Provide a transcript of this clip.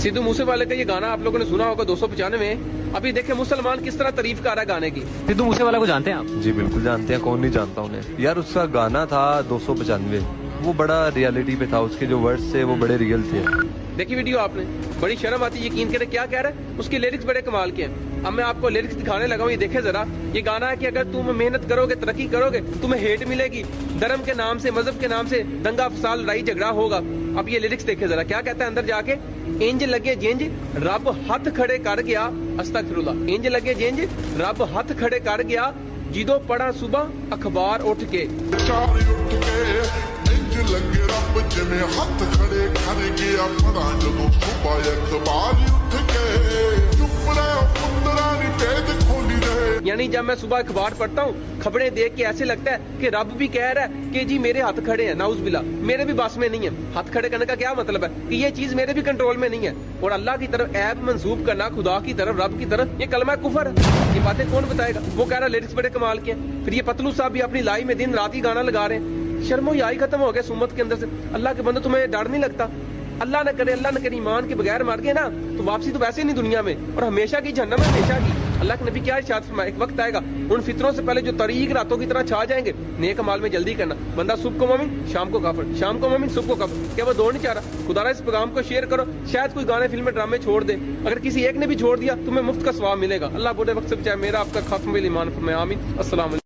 सिद्धू मूसे वाले का ये गाना आप लोगों ने सुना होगा 295 में। अभी देखें मुसलमान किस तरह तारीफ कर रहा है गाने की। सिद्धू मूसे वाला को जानते हैं आप? जी बिल्कुल जानते हैं, कौन नहीं जानता उन्हें यार। उसका गाना था 295, वो बड़ा रियलिटी पे था, उसके जो वर्ड्स थे वो बड़े रियल थे। देखी वीडियो आपने, बड़ी शर्म आती है यकीन करें क्या कह रहा है। उसके लिरिक्स बड़े कमाल के हैं। अब मैं आपको लिरिक्स दिखाने लगा हूँ, ये देखे जरा। ये गाना है कि अगर तुम मेहनत करोगे, तरक्की करोगे, तुम्हें हेट मिलेगी, धर्म के नाम से, मजहब के नाम से दंगा फसाद लड़ाई झगड़ा होगा। अब ये लिरिक्स देखे जरा, क्या कहता है अंदर जाके। इंज लगे जिंज रब हथ खड़े कर गया, अस्तगफिरुल्लाह। इंज लगे जिंज रब हथ खड़े कर गया, जिदो पढ़ा सुबह अखबार उठ के। इंज लगे रब जिवें हथ खड़े कर गया, पढ़ा जदों सुबह अखबार उठ के। चुप रहो पुंदरा नी पेज खोली रहे। यानी जब मैं सुबह अखबार पढ़ता हूँ, खबरें देख के ऐसे लगता है कि रब भी कह रहा है कि जी मेरे हाथ खड़े हैं, नाउज बिल्ला, मेरे भी बस में नहीं है। हाथ खड़े करने का क्या मतलब है कि ये चीज मेरे भी कंट्रोल में नहीं है। और अल्लाह की तरफ ऐब मंसूब करना, खुदा की तरफ, रब की तरफ, ये कलमा कुफर है। ये बातें कौन बताएगा। वो कह रहा लिरिक्स बड़े कमाल के हैं। फिर ये पतलू साहब भी अपनी लाइफ में दिन रात ही गाना लगा रहे हैं। शर्मो याई खत्म हो गया सुम्मत के अंदर से। अल्लाह के बंदे तुम्हें डर नहीं लगता? अल्लाह न करे, अल्लाह न करे, ईमान के बगैर मार गए ना तो वापसी तो वैसे नहीं दुनिया में, और हमेशा की जहन्नम है, हमेशा की। अल्लाह के नबी क्या इरशाद फरमाया, एक वक्त आएगा उन फितरों से पहले जो तरीक रातों की तरह छा जाएंगे। नेक अमाल में जल्दी करना। बंदा सुबह को मोमिन, शाम को काफिर, शाम को मोमिन, सुबह को काफिर। क्या वो दौड़ नहीं चाह रहा? खुदा इस पैगाम को शेयर करो, शायद कोई गाने फिल्में ड्रामे छोड़ दे। अगर किसी एक ने भी छोड़ दिया तुम्हें मुफ्त का सवाब मिलेगा। अल्लाह बुरे वक्त से बचाए। मेरा आपका खत्म बिल ईमान फरमाए, आमीन। अस्सलाम वालेकुम।